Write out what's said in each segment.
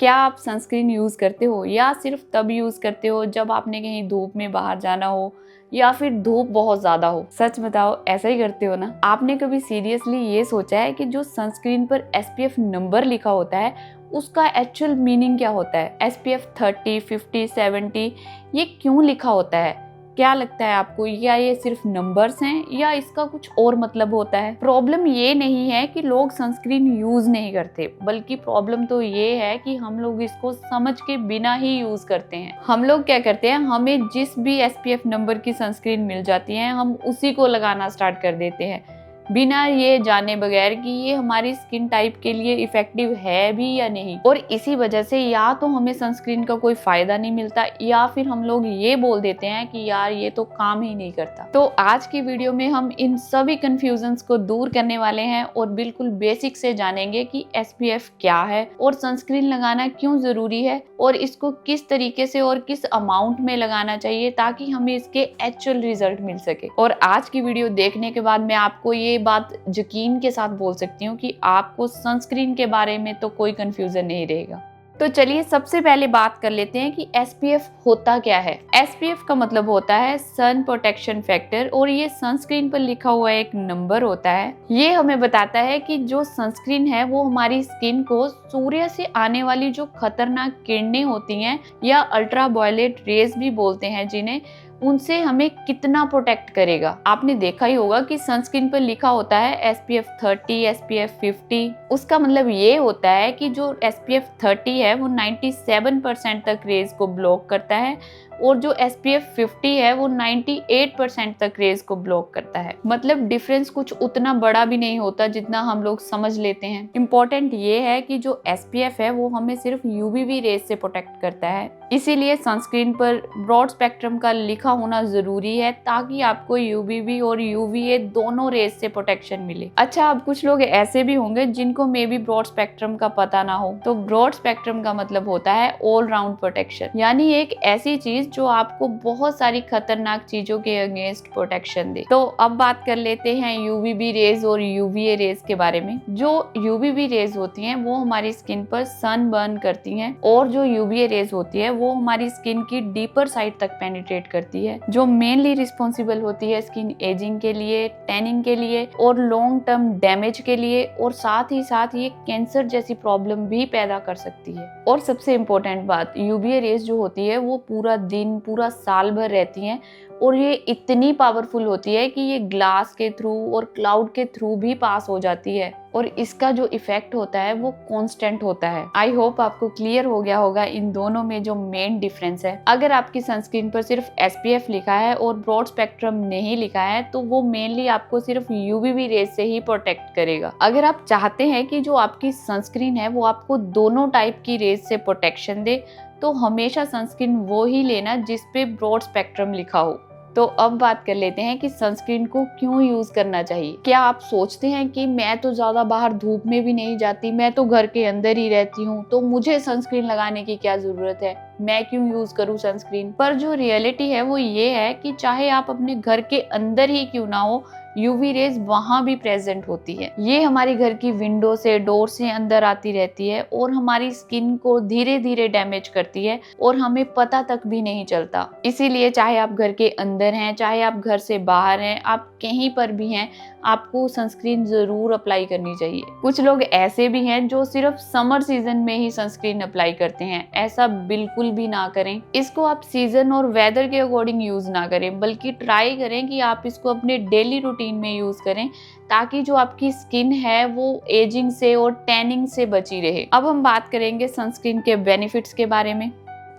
क्या आप sunscreen use करते हो या सिर्फ तब यूज़ करते हो जब आपने कहीं धूप में बाहर जाना हो या फिर धूप बहुत ज़्यादा हो? सच बताओ, ऐसा ही करते हो ना? आपने कभी सीरियसली ये सोचा है कि जो सनस्क्रीन पर SPF नंबर लिखा होता है उसका एक्चुअल मीनिंग क्या होता है? SPF 30, 50, 70 ये क्यों लिखा होता है? क्या लगता है आपको, या ये सिर्फ नंबर्स हैं या इसका कुछ और मतलब होता है? प्रॉब्लम ये नहीं है कि लोग सनस्क्रीन यूज नहीं करते, बल्कि प्रॉब्लम तो ये है कि हम लोग इसको समझ के बिना ही यूज करते हैं। हम लोग क्या करते हैं, हमें जिस भी SPF नंबर की सनस्क्रीन मिल जाती है हम उसी को लगाना स्टार्ट कर देते हैं, बिना ये जाने बगैर कि ये हमारी स्किन टाइप के लिए इफेक्टिव है भी या नहीं। और इसी वजह से या तो हमें सनस्क्रीन का कोई फायदा नहीं मिलता या फिर हम लोग ये बोल देते हैं कि यार ये तो काम ही नहीं करता। तो आज की वीडियो में हम इन सभी कंफ्यूजन्स को दूर करने वाले हैं और बिल्कुल बेसिक से जानेंगे कि SPF क्या है और सनस्क्रीन लगाना क्यों जरूरी है और इसको किस तरीके से और किस अमाउंट में लगाना चाहिए ताकि हमें इसके एक्चुअल रिजल्ट मिल सके। और आज की वीडियो देखने के बाद मैं आपको ये बात यकीन के साथ बोल सकती हूँ कि आपको सनस्क्रीन के बारे में तो कोई कंफ्यूजन नहीं रहेगा। तो चलिए सबसे पहले बात कर लेते हैं कि SPF होता क्या है। SPF का मतलब होता है सन प्रोटेक्शन फैक्टर और ये सनस्क्रीन पर लिखा हुआ एक नंबर होता है। ये हमें बताता है कि जो सनस्क्रीन है वो हमारी स्किन को सूर्य से आने वाली जो खतरनाक किरणें होती हैं या अल्ट्रावायलेट रेज भी बोलते हैं जिन्हें, उनसे हमें कितना प्रोटेक्ट करेगा। आपने देखा ही होगा कि सनस्क्रीन पर लिखा होता है SPF 30, SPF 50। उसका मतलब ये होता है कि जो SPF 30 है वो 97% तक रेज को ब्लॉक करता है और जो SPF 50 है वो 98% तक रेज को ब्लॉक करता है। मतलब डिफरेंस कुछ उतना बड़ा भी नहीं होता जितना हम लोग समझ लेते हैं। इम्पोर्टेंट ये है कि जो SPF है वो हमें सिर्फ UVB रेज से प्रोटेक्ट करता है, इसीलिए सनस्क्रीन पर ब्रॉड स्पेक्ट्रम का लिखा होना जरूरी है ताकि आपको UVB और UVA दोनों रेज से प्रोटेक्शन मिले। अच्छा, अब कुछ लोग ऐसे भी होंगे जिनको मे बी ब्रॉड स्पेक्ट्रम का पता ना हो। तो ब्रॉड स्पेक्ट्रम का मतलब होता है ऑल राउंड प्रोटेक्शन, यानी एक ऐसी चीज जो आपको बहुत सारी खतरनाक चीजों के अगेंस्ट प्रोटेक्शन दे। तो अब बात कर लेते हैं UVB रेज और UVA रेज के बारे में। जो UVB रेज होती हैं वो हमारी स्किन पर सन बर्न करती हैं और जो UVA रेज होती है वो हमारी स्किन की डीपर साइड तक पेनिट्रेट करती है, जो मेनली रिस्पॉन्सिबल होती है स्किन एजिंग के लिए, टैनिंग के लिए और लॉन्ग टर्म डैमेज के लिए, और साथ ही साथ ये कैंसर जैसी प्रॉब्लम भी पैदा कर सकती है। और सबसे इम्पोर्टेंट बात, UVA रेज जो होती है वो पूरा दिन पूरा साल भर रहती हैं और ये इतनी पावरफुल होती है कि ये ग्लास के थ्रू और क्लाउड के थ्रू भी पास हो जाती है और इसका जो इफेक्ट होता है वो कांस्टेंट होता है। आई होप आपको क्लियर हो गया होगा इन दोनों में जो मेन डिफरेंस है। अगर आपकी सनस्क्रीन पर सिर्फ SPF लिखा है और ब्रॉड स्पेक्ट्रम नहीं लिखा है तो वो मेनली आपको सिर्फ UVB रेज से ही प्रोटेक्ट करेगा। अगर आप चाहते हैं कि जो आपकी सनस्क्रीन है वो आपको दोनों टाइप की रेज से प्रोटेक्शन दे तो हमेशा सनस्क्रीन वो ही लेना जिस पे ब्रॉड स्पेक्ट्रम लिखा हो। तो अब बात कर लेते हैं कि सनस्क्रीन को क्यों यूज करना चाहिए। क्या आप सोचते हैं कि मैं तो ज्यादा बाहर धूप में भी नहीं जाती, मैं तो घर के अंदर ही रहती हूँ, तो मुझे सनस्क्रीन लगाने की क्या जरूरत है, मैं क्यों यूज करूँ सनस्क्रीन। पर जो रियलिटी है वो ये है कि चाहे आप अपने घर के अंदर ही क्यों ना हो, UV रेज वहां भी प्रेजेंट होती है। ये हमारी घर की विंडो से, डोर से अंदर आती रहती है और हमारी स्किन को धीरे धीरे डैमेज करती है और हमें पता तक भी नहीं चलता। इसीलिए चाहे आप घर के अंदर हैं, चाहे आप घर से बाहर हैं, आप कहीं पर भी हैं, आपको सनस्क्रीन जरूर अप्लाई करनी चाहिए। कुछ लोग ऐसे भी हैं जो सिर्फ समर सीजन में ही सनस्क्रीन अप्लाई करते हैं। ऐसा बिल्कुल भी ना करें। इसको आप सीजन और वेदर के अकॉर्डिंग यूज ना करें, बल्कि ट्राई करें कि आप इसको अपने डेली रूटीन में यूज करें ताकि जो आपकी स्किन है वो एजिंग से और टैनिंग से बची रहे। अब हम बात करेंगे सनस्क्रीन के बेनिफिट्स के बारे में।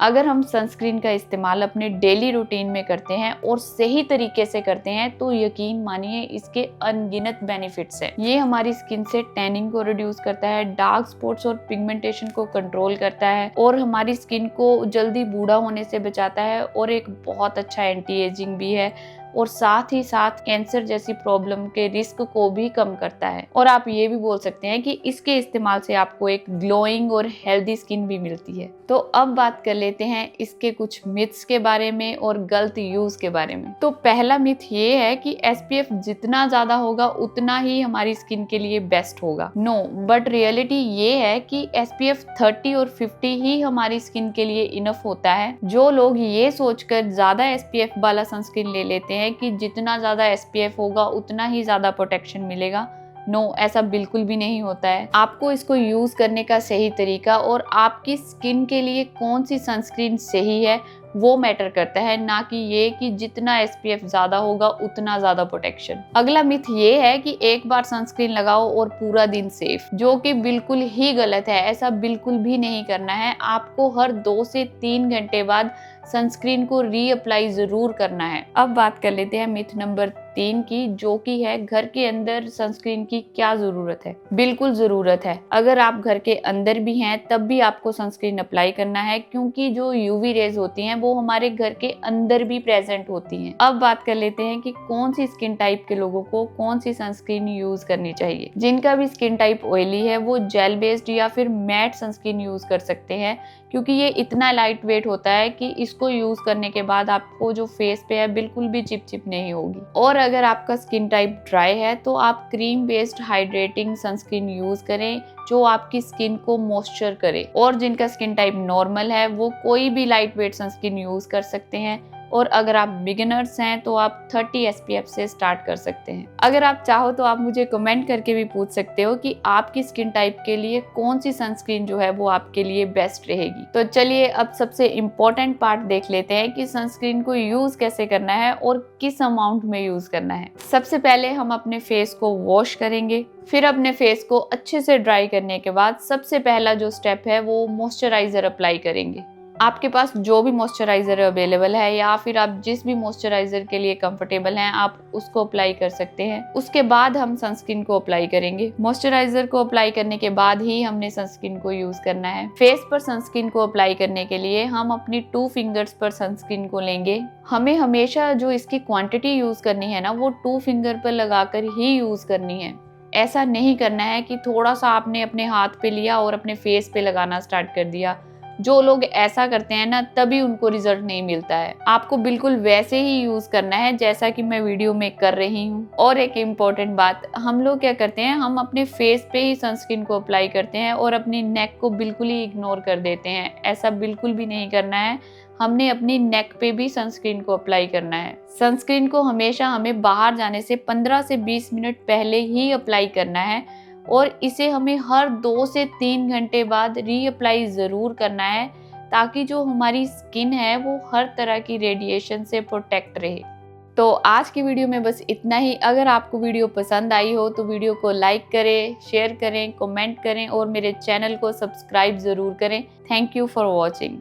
अगर हम सनस्क्रीन का इस्तेमाल अपने डेली रूटीन में करते हैं और सही तरीके से करते हैं तो यकीन मानिए इसके अनगिनत बेनिफिट्स हैं। ये हमारी स्किन से टैनिंग को रिड्यूस करता है, डार्क स्पॉट्स और पिगमेंटेशन को कंट्रोल करता है और हमारी स्किन को जल्दी बूढ़ा होने से बचाता है और एक बहुत अच्छा एंटी एजिंग भी है और साथ ही साथ कैंसर जैसी प्रॉब्लम के रिस्क को भी कम करता है। और आप ये भी बोल सकते हैं कि इसके इस्तेमाल से आपको एक ग्लोइंग और हेल्दी स्किन भी मिलती है। तो अब बात कर लेते हैं इसके कुछ मिथ्स के बारे में और गलत यूज के बारे में। तो पहला मिथ ये है कि SPF जितना ज्यादा होगा उतना ही हमारी स्किन के लिए बेस्ट होगा। नो, बट रियलिटी ये है कि SPF 30 और 50 ही हमारी स्किन के लिए इनफ होता है। जो लोग ये सोचकर ज्यादा SPF वाला सनस्क्रीन ले लेते हैं कि जितना ज्यादा SPF होगा उतना ही ज्यादा प्रोटेक्शन मिलेगा, नो, ऐसा बिल्कुल भी नहीं होता है। आपको इसको यूज करने का सही तरीका और आपकी स्किन के लिए कौन सी सनस्क्रीन सही है वो मैटर करता है, ना कि ये कि जितना SPF ज्यादा होगा उतना ज्यादा प्रोटेक्शन। अगला मिथ ये है कि एक बार सनस्क्रीन लगाओ और पूरा दिन सेफ, जो कि बिल्कुल ही गलत है। ऐसा बिल्कुल भी नहीं करना है। आपको हर 2 से 3 घंटे बाद सनस्क्रीन को रीअप्लाई जरूर करना है। अब बात कर लेते हैं मिथ नंबर 3 की, जो कि है घर के अंदर सनस्क्रीन की क्या जरूरत है। बिल्कुल जरूरत है। अगर आप घर के अंदर भी हैं तब भी आपको सनस्क्रीन अप्लाई करना है, क्योंकि जो UV रेज होती हैं वो हमारे घर के अंदर भी प्रेजेंट होती हैं। अब बात कर लेते हैं कि कौन सी स्किन टाइप के लोगों को कौन सी सनस्क्रीन यूज करनी चाहिए। जिनका भी स्किन टाइप ऑयली है वो जेल बेस्ड या फिर मैट सनस्क्रीन यूज कर सकते हैं, क्योंकि ये इतना लाइट वेट होता है कि इसको यूज करने के बाद आपको जो फेस पे है बिल्कुल भी चिपचिप नहीं होगी। और अगर आपका स्किन टाइप ड्राई है तो आप cream based hydrating sunscreen use करें जो आपकी स्किन को मॉइस्चर करे। और जिनका स्किन टाइप नॉर्मल है वो कोई भी लाइट वेट सनस्क्रीन यूज कर सकते हैं। और अगर आप बिगिनर्स हैं तो आप 30 SPF से स्टार्ट कर सकते हैं। अगर आप चाहो तो आप मुझे कमेंट करके भी पूछ सकते हो कि आपकी स्किन टाइप के लिए कौन सी सनस्क्रीन जो है वो आपके लिए बेस्ट रहेगी। तो चलिए अब सबसे इम्पोर्टेंट पार्ट देख लेते हैं कि सनस्क्रीन को यूज कैसे करना है और किस अमाउंट में यूज करना है। सबसे पहले हम अपने फेस को वॉश करेंगे, फिर अपने फेस को अच्छे से ड्राई करने के बाद सबसे पहला जो स्टेप है वो मॉइस्चराइजर अप्लाई करेंगे। आपके पास जो भी मॉइस्चराइजर अवेलेबल है या फिर आप जिस भी मॉइस्चराइजर के लिए कंफर्टेबल हैं आप उसको अप्लाई कर सकते हैं। उसके बाद हम सनस्क्रीन को अप्लाई करेंगे। मॉइस्चराइजर को अप्लाई करने के बाद ही हमने सनस्क्रीन को यूज करना है। फेस पर सनस्क्रीन को अप्लाई करने के लिए हम अपनी 2 फिंगर्स पर सनस्क्रीन को लेंगे। हमें हमेशा जो इसकी क्वांटिटी यूज करनी है ना वो 2 फिंगर पर लगाकर ही यूज करनी है। ऐसा नहीं करना है कि थोड़ा सा आपने अपने हाथ पे लिया और अपने फेस पे लगाना स्टार्ट कर दिया। जो लोग ऐसा करते हैं ना तभी उनको रिजल्ट नहीं मिलता है। आपको बिल्कुल वैसे ही यूज करना है जैसा कि मैं वीडियो में कर रही हूँ। और एक इम्पोर्टेंट बात, हम लोग क्या करते हैं, हम अपने फेस पे ही सनस्क्रीन को अप्लाई करते हैं और अपनी नेक को बिल्कुल ही इग्नोर कर देते हैं। ऐसा बिल्कुल भी नहीं करना है। हमने अपनी नेक पे भी सनस्क्रीन को अप्लाई करना है। सनस्क्रीन को हमेशा हमें बाहर जाने से 15 से 20 मिनट पहले ही अप्लाई करना है और इसे हमें हर 2 से 3 घंटे बाद रीअप्लाई ज़रूर करना है, ताकि जो हमारी स्किन है वो हर तरह की रेडिएशन से प्रोटेक्ट रहे। तो आज की वीडियो में बस इतना ही। अगर आपको वीडियो पसंद आई हो तो वीडियो को लाइक करें, शेयर करें, कमेंट करें और मेरे चैनल को सब्सक्राइब ज़रूर करें। Thank you for watching.